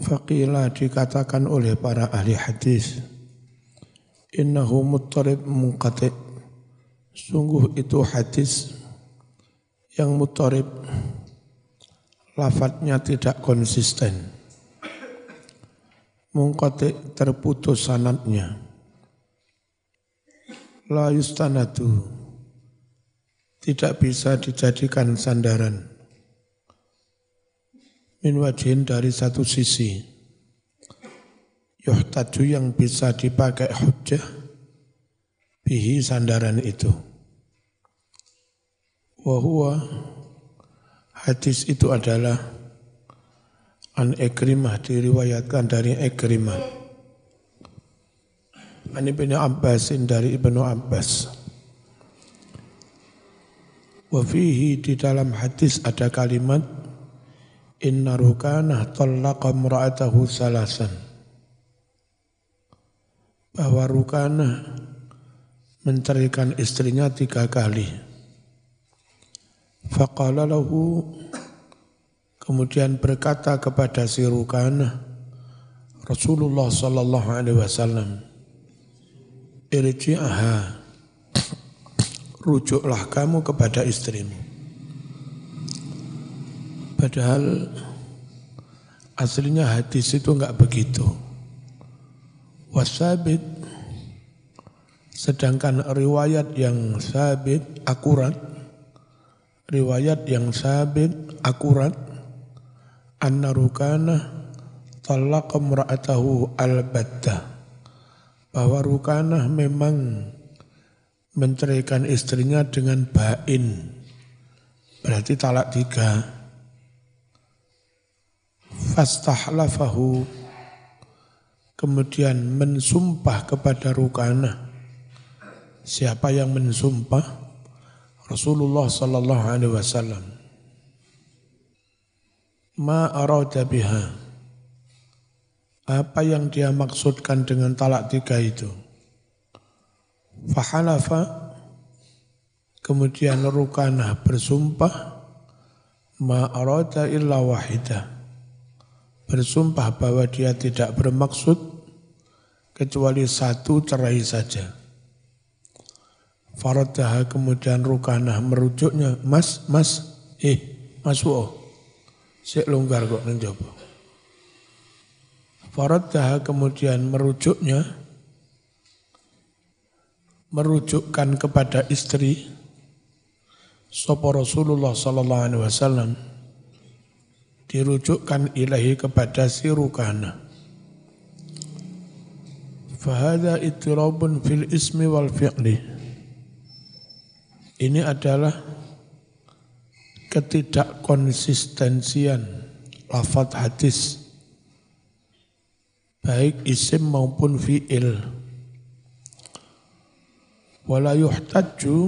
Faqila dikatakan oleh para ahli hadis, innahu muttarib munqati'. Sungguh itu hadis yang muttarib, lafadznya tidak konsisten. Munqati' terputus sanadnya. La yustanadu, tidak bisa dijadikan sandaran. Min wajhin, dari satu sisi. Yuhtaju, yang bisa dipakai hujjah, bihi, sandaran itu. Wa huwa, hadis itu adalah an Ikrimah, diriwayatkan dari Ikrimah. An Ibnu Abbasin, dari Ibnu Abbas. Wa fihi, di dalam hadis ada kalimat inna Rukanah tallaqa imra'atahu salasan. Bahwa Rukanah menceraikan istrinya 3 kali. Faqala lahu, kemudian berkata kepada si Rukanah Rasulullah sallallahu alaihi wasallam, irji'aha, rujuklah kamu kepada istrimu. Padahal aslinya hadis itu enggak begitu. Wasabit, sedangkan riwayat yang sabit akurat, anna Rukanah talaqa imra'atahu albattah, bahwa Rukanah memang menceraikan istrinya dengan bain, berarti talak 3. Fastahlafahu, kemudian mensumpah kepada Rukanah. Siapa yang mensumpah? Rasulullah sallallahu alaihi wasallam. Ma arada biha, apa yang dia maksudkan dengan talak 3 itu? Fahalafa, kemudian Rukanah bersumpah, ma arada illa wahidah, bersumpah bahwa dia tidak bermaksud kecuali 1 cerai saja. Faraddaha, kemudian Rukanah merujuknya, mas, masuk, sik longgar kok mencoba. Faraddaha, kemudian merujukkan kepada istri, sapa Rasulullah sallallahu alaihi wasallam, dirujukkan ilahi, kepada si Rukanah. Fahadha ittirabun fil ismi wal fi'li. Ini adalah ketidakkonsistensian lafadz hadis, baik isim maupun fi'il. Wala yuhtajju,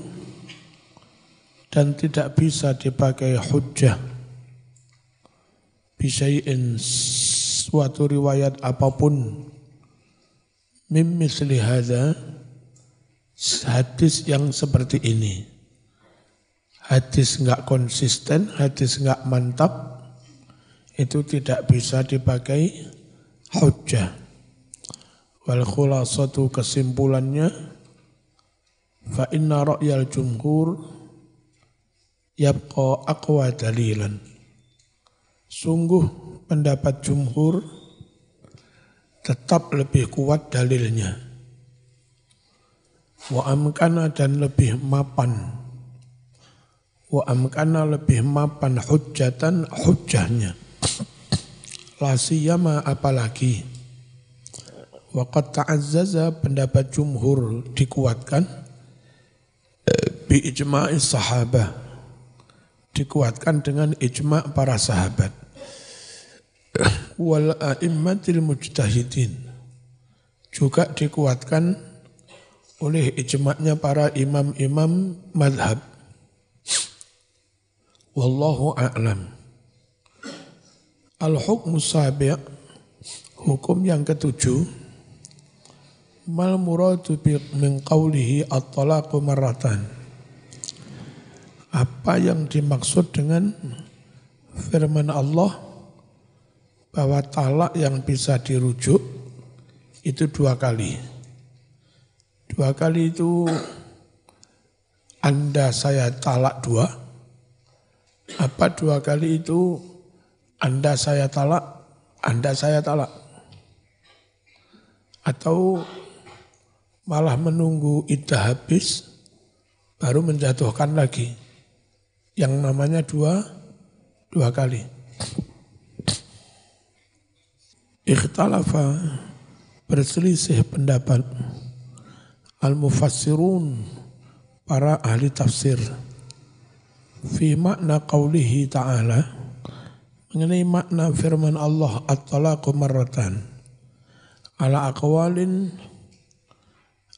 dan tidak bisa dipakai hujjah, bisyai'in, suatu riwayat apapun, mim misli hadza, hadis yang seperti ini. Hadis enggak konsisten, hadis enggak mantap, itu tidak bisa dipakai hujjah. Wal khulasatu, kesimpulannya, fa inna ra'yal jumhur yabqa aqwa dalilan. Sungguh pendapat jumhur tetap lebih kuat dalilnya. Wa amkana, dan lebih mapan. Wa amkana, lebih mapan hujjatan, hujjahnya. La siyama, apalagi. Wa qad ta'azzaza, pendapat jumhur dikuatkan bi ijma'is sahabah, dikuatkan dengan ijma' para sahabat. Wal a'immatil mujtahidin, juga dikuatkan oleh ijma'nya para imam-imam madhab. Wallahu a'lam. Al-hukmu sabi', hukum yang ketujuh, mal muradu min qawlihi at-talaqu marratan. Apa yang dimaksud dengan firman Allah bahwa talak yang bisa dirujuk itu 2 kali. 2 kali itu Anda saya talak 2, apa 2 kali itu Anda saya talak, Anda saya talak. Atau malah menunggu iddah habis baru menjatuhkan lagi. Yang namanya 2 kali. Ikhtalafa, berselisih pendapat al-mufassirun, para ahli tafsir, fi makna qawlihi ta'ala, mengenai makna firman Allah at-talaqu marratan, ala aqwalin,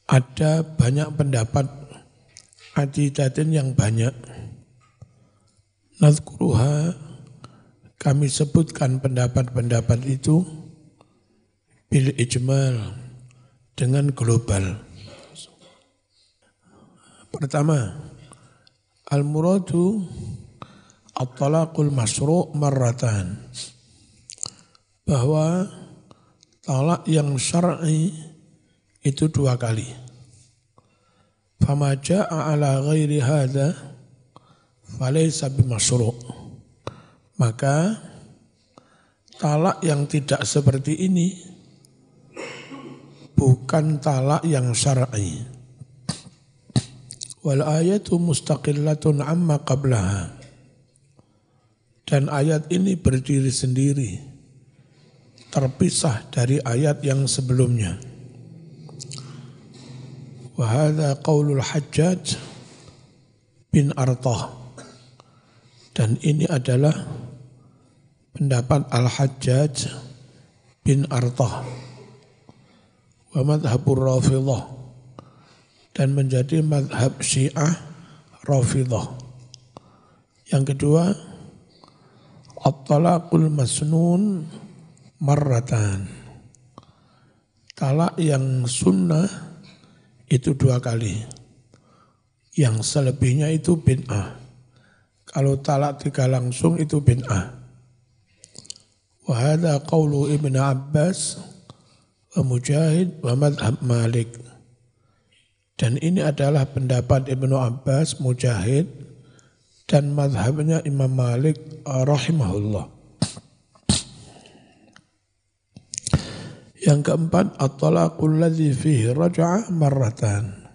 ada banyak pendapat, adidatin yang banyak. Nadhkuruha, kami sebutkan pendapat-pendapat itu bil ijmal, dengan global. Pertama, al-muradu at-talaqul masru' marratan, bahwa talak yang syar'i itu 2 kali. Fama ja'a ala ghairi hadha falaysa bimasru'. Maka talak yang tidak seperti ini bukan talak yang syar'i. Wal ayatu mustaqillatun amma qablaha. Dan ayat ini berdiri sendiri, terpisah dari ayat yang sebelumnya. Wa hadza qaulul Hajjaj bin Artah. Dan ini adalah pendapat Al-Hajjaj bin Artah. Wa madhabur Rafidhah, dan menjadi madhab Syiah Rafidhah. Yang kedua, at-talaqul masnun marratan, talak yang sunnah itu 2 kali, yang selebihnya itu bid'ah. Kalau talak 3 langsung itu bid'ah. Wa hadza qaulu Ibnu Abbas wa Mujahid wa madhab Malik. Dan ini adalah pendapat Ibnu Abbas, Mujahid, dan madhabnya Imam Malik rahimahullah. Yang keempat, at-talaqul ladzi fihi raj'ah marratan,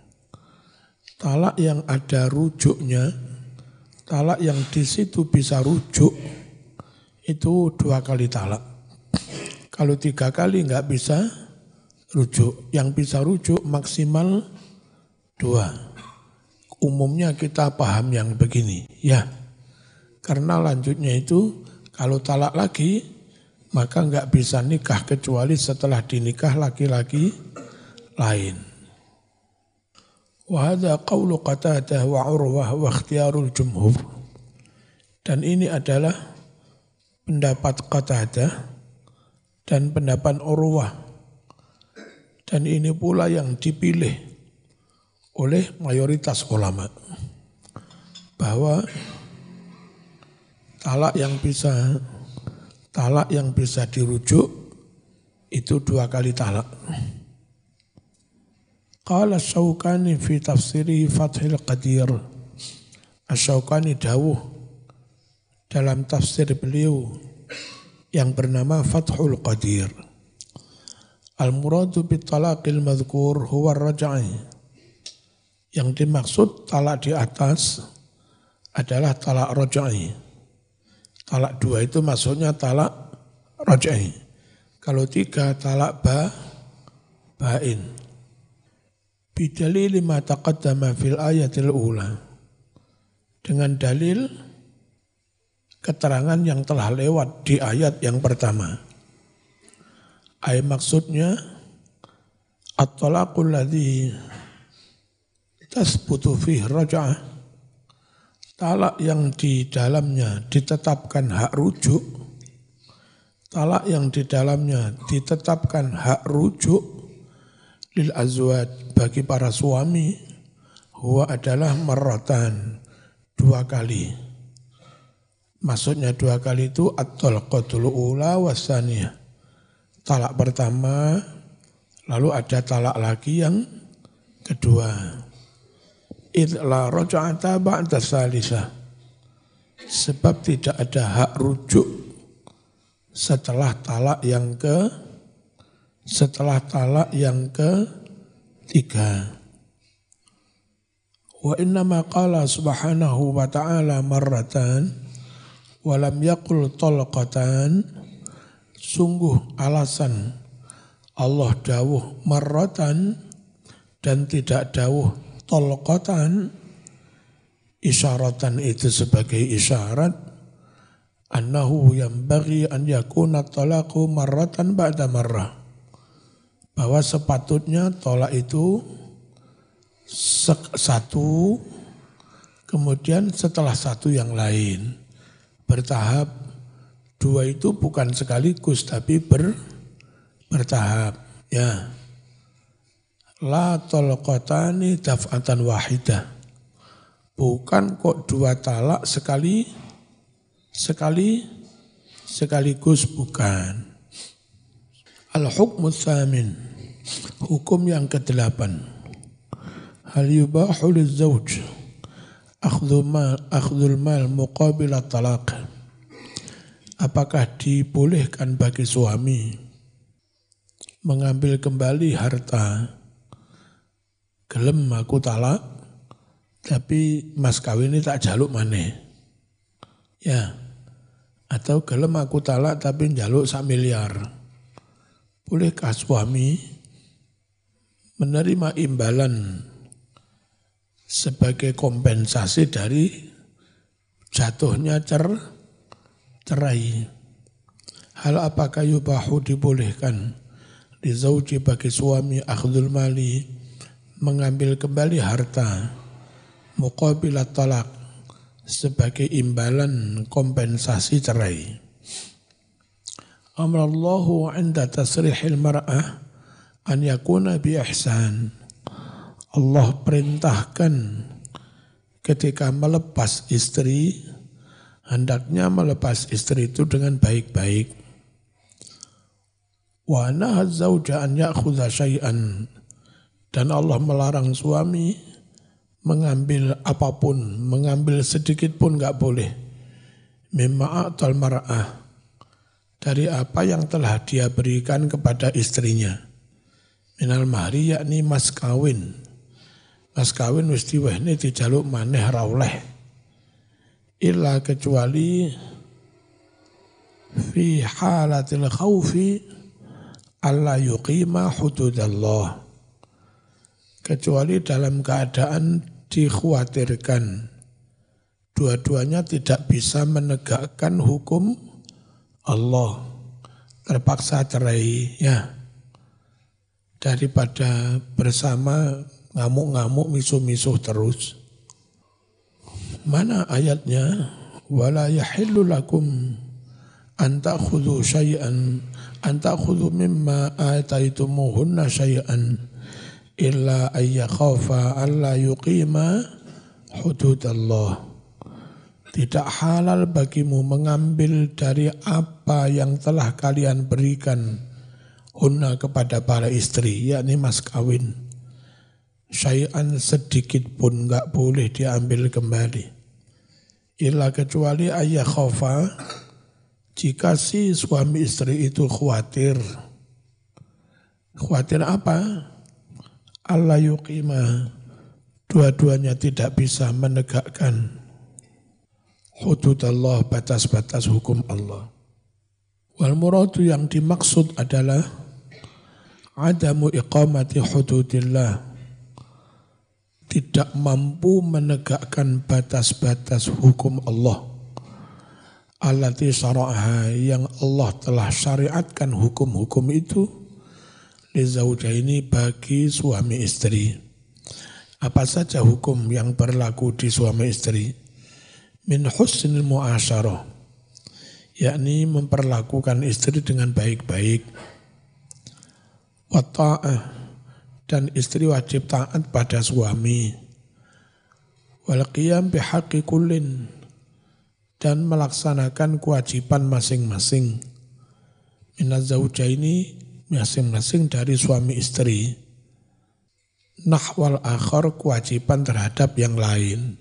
talak yang ada rujuknya, talak yang di situ bisa rujuk, itu 2 kali talak. Kalau 3 kali enggak bisa rujuk, yang bisa rujuk maksimal 2. Umumnya kita paham yang begini, ya. Karena lanjutnya itu kalau talak lagi maka enggak bisa nikah kecuali setelah dinikah laki-laki lain. Wa hadza qaulu Qatadah wa Urwah wa ikhtiyarul jumhur. Dan ini adalah pendapat Qatadah dan pendapat Urwah. Dan ini pula yang dipilih oleh mayoritas ulama, bahwa talak yang bisa dirujuk itu 2 kali talak. Qala Asy-Syaukani fi tafsiri Fathil Qadir. Asy-Syaukani dawuh dalam tafsir beliau yang bernama Fathul Qadir. Al-muradu bit talaqil madhkur huwa ar-raj'i. Yang dimaksud talak di atas adalah talak raj'i. Talak 2 itu maksudnya talak raj'i. Kalau 3 talak ba'in. Bidalil ma taqaddama fil ayatil ula. Dengan dalil keterangan yang telah lewat di ayat yang pertama. Ayat maksudnya at-talaqul ladzi tasbutu fihi raj'ah, talak yang di dalamnya ditetapkan hak rujuk, talak yang di dalamnya ditetapkan hak rujuk lil azwaj, bagi para suami, huwa adalah marratan, 2 kali. Maksudnya 2 kali itu at-talaqatul ula wasaniyah. Talak pertama, lalu ada talak lagi yang kedua. Idla raja'ata ba'da salisah. Sebab tidak ada hak rujuk setelah talak yang ketiga. Wa innama qala subhanahu wa ta'ala marratan wa lam yaqul talqatan. Sungguh alasan Allah dawuh marratan dan tidak dawuh talqatan, isyaratan itu sebagai isyarat annahu yanbaghi an yakuna talaqu marratan ba'da marrah, bahwa sepatutnya tolak itu satu, kemudian setelah satu yang lain, bertahap. 2 itu bukan sekaligus tapi bertahap. Ya, la talqatani daf'atan wahidah. Bukan kok 2 talak sekaligus, bukan. Al-hukmu tsamin, hukum yang ke-8. Hal yubahu lizzauj akhdhul mal muqabila talaq. Apakah dibolehkan bagi suami mengambil kembali harta, gelem aku talak tapi mas kawin ini tak jaluk maneh. Ya. Atau gelem aku talak tapi jaluk 1 miliar. Bolehkah suami menerima imbalan sebagai kompensasi dari jatuhnya cerai? Hal apakah yubahu dibolehkan di zauji bagi suami akhdul mali mengambil kembali harta muqabilat talak sebagai imbalan kompensasi cerai? Amrallahu 'inda tasrihil mar'ah an yakuna bi ihsan. Allah perintahkan ketika melepas istri, hendaknya melepas istri itu dengan baik-baik. Wa naha zauja an ya'khudha syai'an, dan Allah melarang suami mengambil apapun, mengambil sedikit pun enggak boleh. Mimma a'tal mar'ah, dari apa yang telah dia berikan kepada istrinya. Minal mahri, yakni mas kawin. Mas kawin wis diwehne dijaluk maneh ra oleh. Illa kecuali fi halatil khaufi alla yuqima hududallah. Kecuali dalam keadaan dikhawatirkan dua-duanya tidak bisa menegakkan hukum Allah, terpaksa cerai, ya. Daripada bersama ngamuk-ngamuk, misuh-misuh terus. Mana ayatnya? Wala yahillu lakum an ta'khudhu syai'an an ta'khudhu mimma ataitumuhunna syai'an illa ayyakhafa alla yuqima hududallah. Tidak halal bagimu mengambil dari apa yang telah kalian berikan hunna kepada para istri, yakni mas kawin. Syai'an sedikit pun enggak boleh diambil kembali. Illa kecuali ayyakhafa, jika si suami istri itu khawatir. Khawatir apa? Allah yuqima, dua-duanya tidak bisa menegakkan hududallah, batas-batas hukum Allah. Wal muradu, yang dimaksud adalah adamu iqamati hududillah, tidak mampu menegakkan batas-batas hukum Allah. Allati syara'aha, yang Allah telah syariatkan hukum-hukum itu li zaujaini, bagi suami istri. Apa saja hukum yang berlaku di suami istri? Min husnil mu'asyarah, yakni memperlakukan istri dengan baik-baik. Wa ta'ah, dan istri wajib taat pada suami. Wal qiyam bihaqqi kullin, dan melaksanakan kewajiban masing-masing. Minaz zaujaini masing-masing dari suami istri. Nahwal akhar kewajiban terhadap yang lain.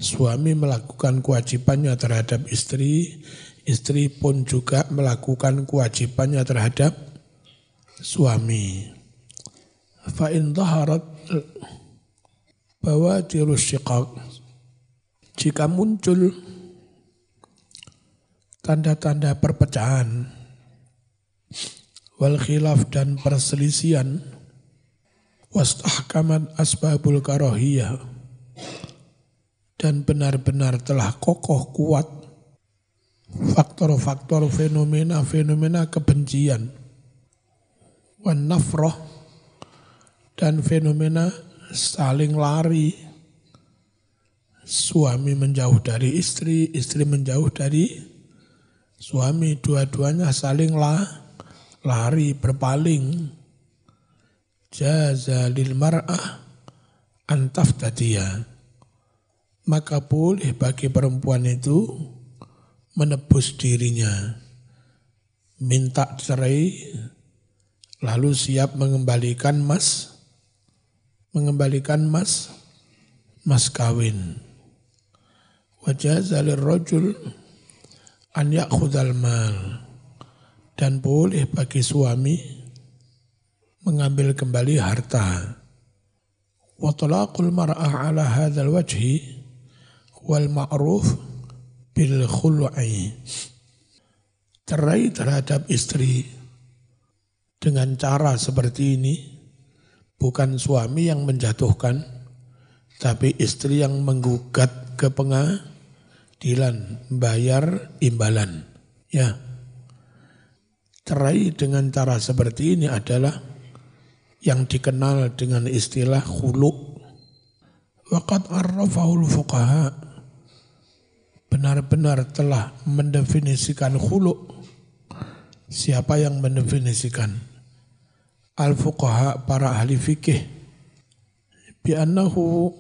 Suami melakukan kewajibannya terhadap istri, istri pun juga melakukan kewajibannya terhadap suami. Fa in dhaharat bawadirus syiqaq, jika muncul tanda-tanda perpecahan, wal khilaf dan perselisihan, wastahkamat asbabul karahiyah, dan benar-benar telah kokoh kuat faktor-faktor fenomena-fenomena kebencian, wan nafrah, dan fenomena saling lari, suami menjauh dari istri, istri menjauh dari suami, dua-duanya saling lari, berpaling. Jaza lil mar'ah antaftadiyah, maka boleh bagi perempuan itu menebus dirinya, minta cerai, lalu siap mengembalikan mas kawin. Wajaza lirrajul an ya'khudhal mal, dan boleh bagi suami mengambil kembali harta. Wa talaqul mar'ah ala hadzal wajhi wal ma'ruf bil khul'i, cerai terhadap istri dengan cara seperti ini bukan suami yang menjatuhkan, tapi istri yang menggugat ke pengadilan, bayar imbalan. Ya, cerai dengan cara seperti ini adalah yang dikenal dengan istilah khulu'. Waqad arrafahul fuqaha, benar-benar telah mendefinisikan khulu'. Siapa yang mendefinisikan? Al-fuqaha, para ahli fikih. Bi'annahu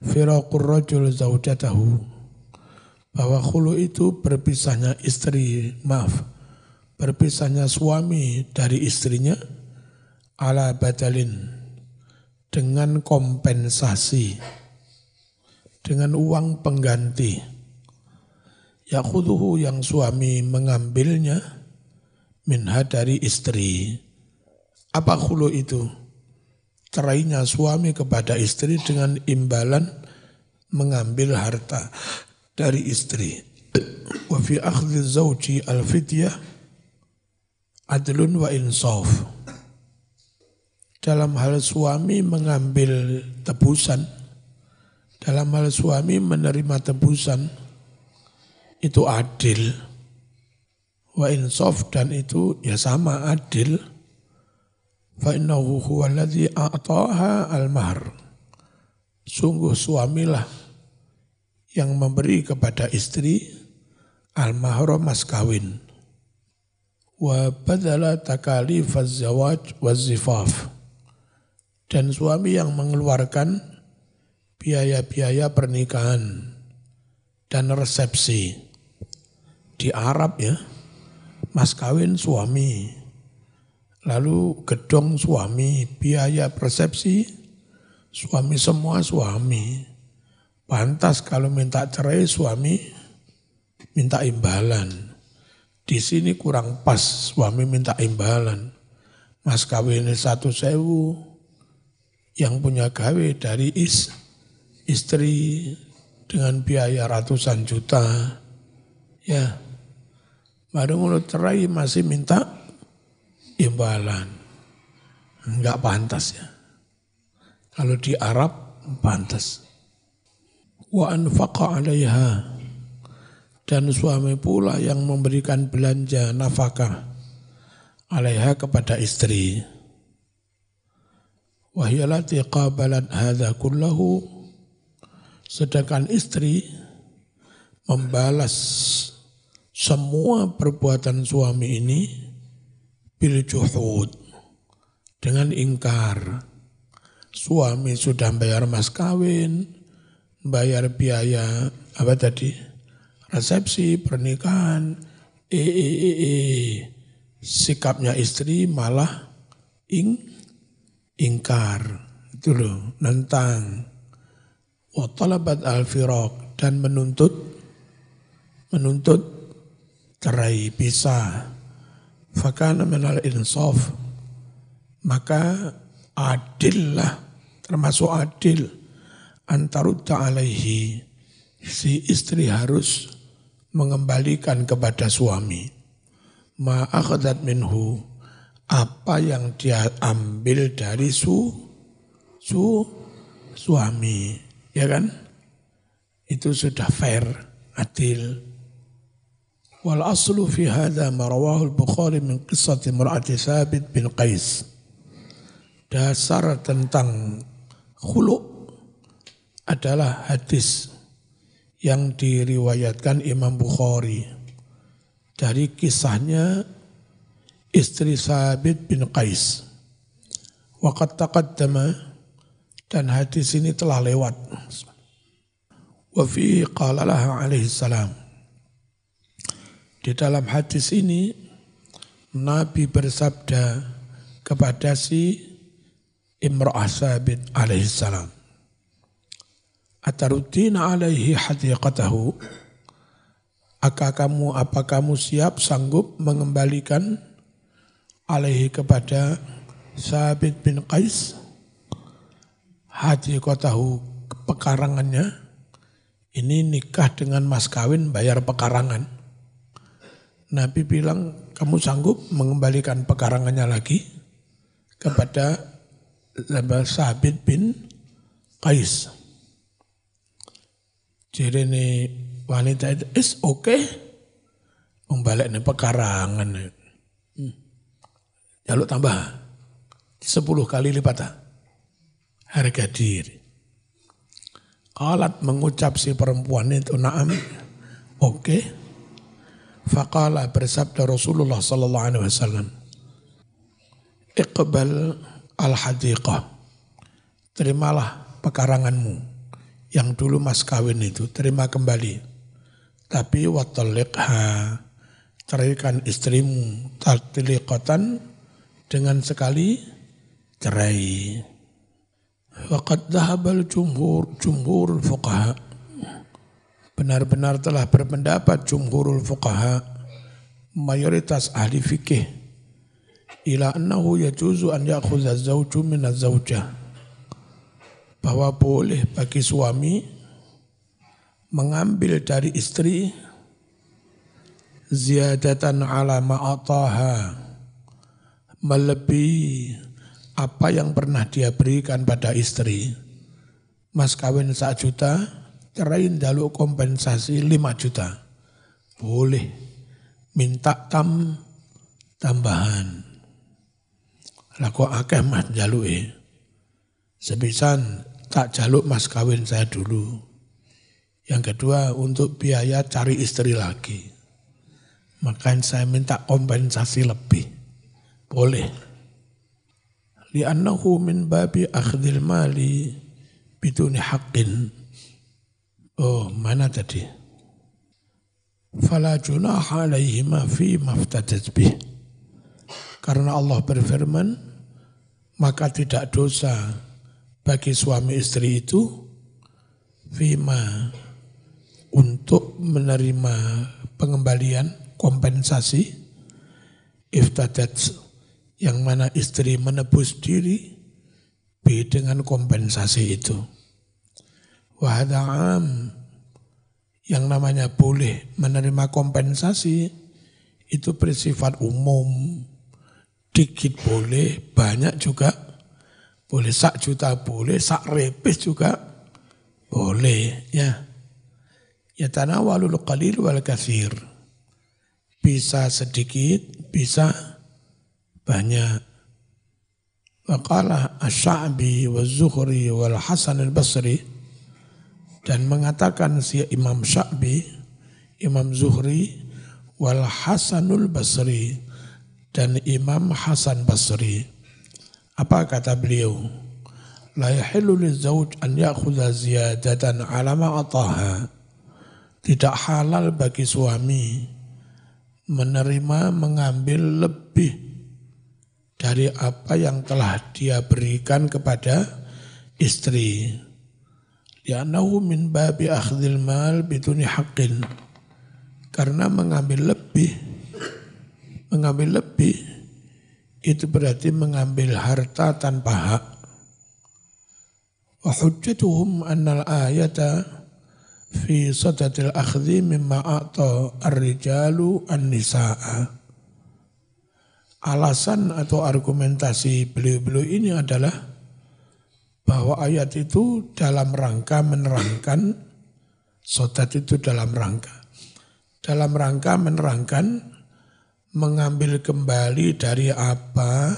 firaqur rajul zaujatahu, bahwa khulu' itu berpisahnya berpisahnya suami dari istrinya ala badalin, dengan kompensasi, dengan uang pengganti. Yakhudhuhu, yang suami mengambilnya, minha, dari istri. Apa khulu itu? Cerainya suami kepada istri dengan imbalan mengambil harta dari istri. Wa fi akhdhi zawji al-fidyah adlun wa insaf. Dalam hal suami mengambil tebusan, dalam hal suami menerima tebusan, itu adil. Wa insaf, dan itu ya sama, adil. Fa innahu huwa alladhi a'taha al-mahr. Sungguh suamilah yang memberi kepada istri al-mahr, mas kawin. Wa badala takalif az-zawaj wa zifaf, dan suami yang mengeluarkan biaya-biaya pernikahan dan resepsi. Di Arab ya, mas kawin suami, lalu gedong suami, biaya resepsi suami, semua suami. Pantas kalau minta cerai suami minta imbalan. Di sini kurang pas, suami minta imbalan. Mas kawin 1.000, yang punya gawe dari istri dengan biaya ratusan juta. Ya, baru mulut cerai masih minta imbalan. Enggak pantas ya. Kalau di Arab pantas. Wa anfaqa 'alaiha, dan suami pula yang memberikan belanja nafkah 'alaiha, kepada istri. Wa hiya allati qabalat hadza kullahu, sedangkan istri membalas semua perbuatan suami ini bil juhud, dengan ingkar. Suami sudah bayar mas kawin, bayar biaya resepsi, pernikahan, sikapnya istri malah ingkar, itu loh, nentang. Wa talabat al-firaq, dan menuntut cerai, pisah. Fakana minal insaf, maka adillah, termasuk adil, antarudda alaihi, si istri harus mengembalikan kepada suami ma akhadhat minhu, apa yang dia ambil dari suami, ya kan? Itu sudah fair, adil. Wal aslu fi hadha ma rawahu al-Bukhari min qissati imra'ati Thabit bin Qais. Dasar tentang khulu' adalah hadis yang diriwayatkan Imam Bukhari dari kisahnya istri Thabit bin Qais. Waqad taqaddama, dan hadis ini telah lewat. Wa fi qala laha alaihi salam, di dalam hadis ini Nabi bersabda kepada si Imra'ah Thabit alaihi salam, ataruddina alaihi hadiqatahu, apa kamu siap sanggup mengembalikan alaihi kepada Thabit bin Qais hadiqatahu, pekarangannya. Ini nikah dengan mas kawin bayar pekarangan. Nabi bilang, kamu sanggup mengembalikan pekarangannya lagi kepada Thabit bin Qais. Jadi ini wanita itu, is oke, membaliknya pekarangan. Jaluk tambah 10 kali lipat harga diri. Qalat, mengucap si perempuan itu, na'am, oke. Faqala, bersabda Rasulullah sallallahu alaihi wasallam, iqbal al-hadiqah, terimalah pekaranganmu yang dulu mas kawin itu, terima kembali. Tapi watalliqha, ceraikan istrimu, tatliqatan, dengan sekali cerai. Waqad dhahabal jumhurul fuqaha, benar-benar telah berpendapat jumhurul fuqaha, mayoritas ahli fikih, ila annahu yajuzu an ya'khudha az-zawju min az-zawjah, bahwa boleh bagi suami mengambil dari istri ziyadatan ala ma'ataha, melebihi apa yang pernah dia berikan pada istri. Mas kawin 1 juta, cerain dalu kompensasi 5 juta. Boleh minta tambahan. Lah kok akeh mas jaluke. Sepisan tak jaluk mas kawin saya dulu. Yang kedua untuk biaya cari istri lagi. Makanya saya minta kompensasi lebih. Boleh. Li'annahu min babi akhdil mali biduni haqqin. Oh, mana tadi? Fala junaha alaihima fi maftadat bih. Karena Allah berfirman, maka tidak dosa bagi suami istri itu fima, untuk menerima pengembalian kompensasi iftadat, yang mana istri menebus diri dengan kompensasi itu. Wahada'am, yang namanya boleh menerima kompensasi itu bersifat umum. Dikit boleh, banyak juga boleh. 1 juta boleh, 1 repis juga boleh. Ya, yatanawalul qalil wal katsir, bisa sedikit, bisa banyak. Waqala Asy-Sya'bi wa Zuhri wal Hasan al-Basri, dan mengatakan si Imam Sya'bi, Imam Zuhri, wal Hasanul Basri, dan Imam Hasan Basri. Apa kata beliau? La yahillu lizawj an ya'khudha ziyadatan ala ma ataha. Tidak halal bagi suami menerima mengambil lebih dari apa yang telah dia berikan kepada istri. Li'annahu min babi akhdhil mal biduni haqqin. Karena mengambil lebih itu berarti mengambil harta tanpa hak. Wa hujjatuhum annal ayata fi sadatil akhdhi mimma a'ta ar-rijalu an-nisa'a. Alasan atau argumentasi beliau-beliau ini adalah bahwa ayat itu dalam rangka menerangkan, sodat itu dalam rangka menerangkan mengambil kembali dari apa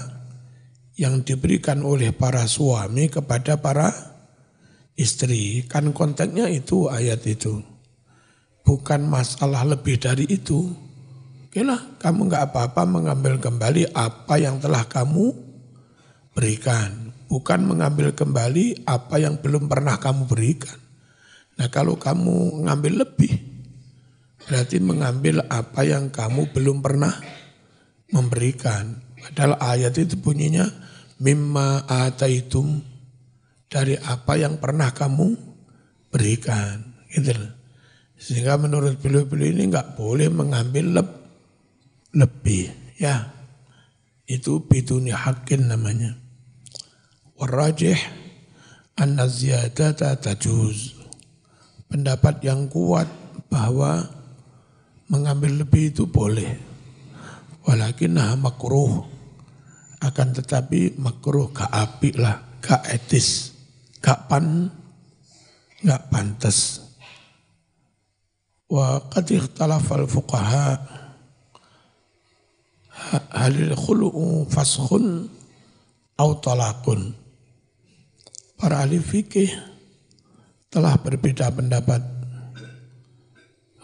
yang diberikan oleh para suami kepada para istri. Kan konteksnya itu ayat itu. Bukan masalah lebih dari itu. Okelah, kamu enggak apa-apa mengambil kembali apa yang telah kamu berikan. Bukan mengambil kembali apa yang belum pernah kamu berikan. Nah kalau kamu ngambil lebih, berarti mengambil apa yang kamu belum pernah memberikan. Padahal ayat itu bunyinya mimma ataitum, dari apa yang pernah kamu berikan. Gitu. Sehingga menurut beliau-beliau ini enggak boleh mengambil lebih. Ya, itu biduni haqqin namanya. Warrajih anna ziyadata tajuz. Pendapat yang kuat bahwa mengambil lebih itu boleh. Walakinnaha makruh. Akan tetapi makruh, gak apik lah, gak etis, gak pantas. Wa qad ikhtalafa al-fuqaha halil khulu'u faskhun aw talaqun. Para ahli fikih telah berbeda pendapat.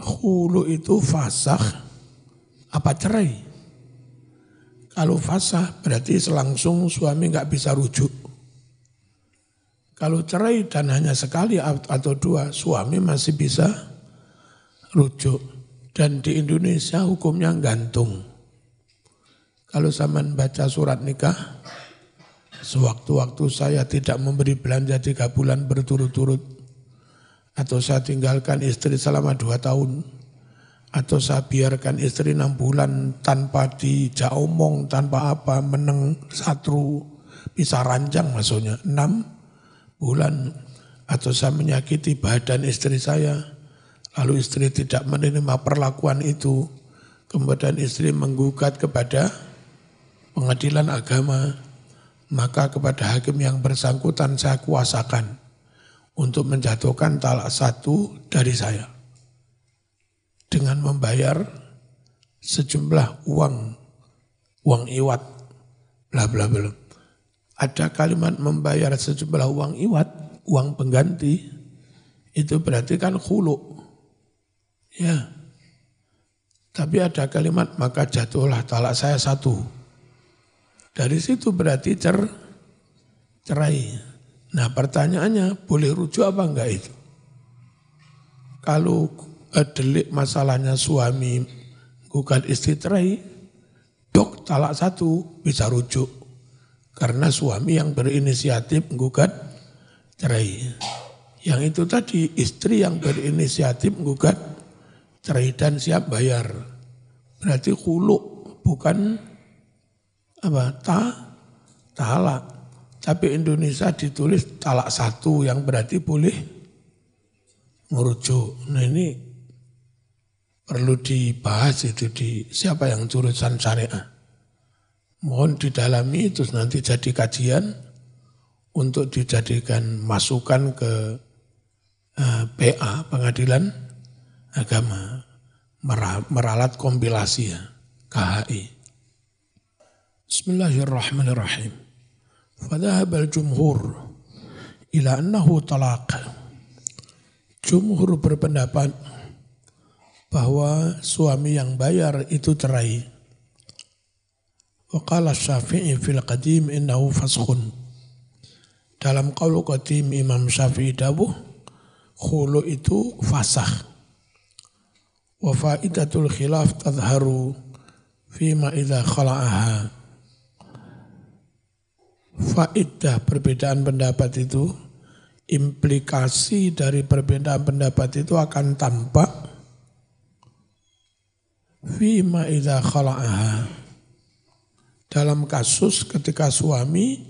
Khulu itu fasakh apa cerai? Kalau fasakh berarti selangsung suami enggak bisa rujuk. Kalau cerai dan hanya sekali atau dua, suami masih bisa rujuk. Dan di Indonesia hukumnya gantung. Kalau zaman baca surat nikah, sewaktu-waktu saya tidak memberi belanja 3 bulan berturut-turut, atau saya tinggalkan istri selama 2 tahun, atau saya biarkan istri 6 bulan tanpa dijak omong, tanpa apa, meneng satru, bisa ranjang maksudnya, 6 bulan, atau saya menyakiti badan istri saya, lalu istri tidak menerima perlakuan itu, kemudian istri menggugat kepada pengadilan agama, maka kepada hakim yang bersangkutan saya kuasakan untuk menjatuhkan talak 1 dari saya dengan membayar sejumlah uang iwat, bla bla bla. Ada kalimat membayar sejumlah uang iwat, uang pengganti, itu berarti kan khulu. Ya. Tapi ada kalimat maka jatuhlah talak saya 1. Dari situ berarti cerai. Nah pertanyaannya boleh rujuk apa enggak itu? Kalau delik masalahnya suami gugat istri cerai, dok talak 1 bisa rujuk. Karena suami yang berinisiatif gugat cerai. Yang itu tadi istri yang berinisiatif gugat cerai dan siap bayar. Berarti khulu bukan apa talak. Tapi Indonesia ditulis talak 1 yang berarti boleh merujuk. Nah ini perlu dibahas itu di siapa yang jurusan syariah. Mohon didalami itu nanti jadi kajian untuk dijadikan masukan ke PA, Pengadilan Agama, meralat kompilasi ya, KHI. Bismillahirrahmanirrahim. Fadhahaba al-jumhur ila annahu talaq. Jumhur berpendapat bahwa suami yang bayar itu cerai. Wa qala Syafi'i fil qadim innahu faskhun. Dalam qaul qadim Imam Syafi'i dawuh khulu itu fasakh. Wa faidatul khilaf tadharu fima idza khala'aha. Faidah perbedaan pendapat itu, implikasi dari perbedaan pendapat itu akan tampak fima idza khala'aha, dalam kasus ketika suami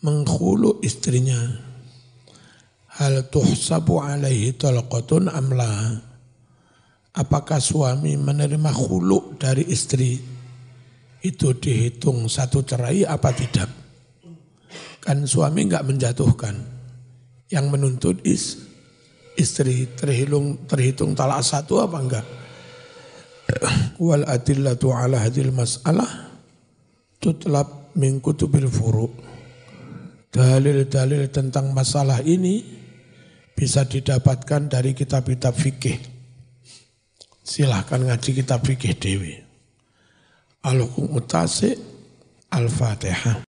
menghulu istrinya. Hal tuhsabu alaihi talqatun amla, apakah suami menerima khulu dari istri itu dihitung satu cerai apa tidak? Kan suami enggak menjatuhkan, yang menuntut istri, terhitung talak satu apa enggak? Wal adillatu ala hadil mas'alah tutlab min kutubil furu'. Dalil-dalil tentang masalah ini bisa didapatkan dari kitab-kitab fikih. Silahkan ngaji kitab fikih dewi. Al-Hukum Mutasi, Al-Fatihah.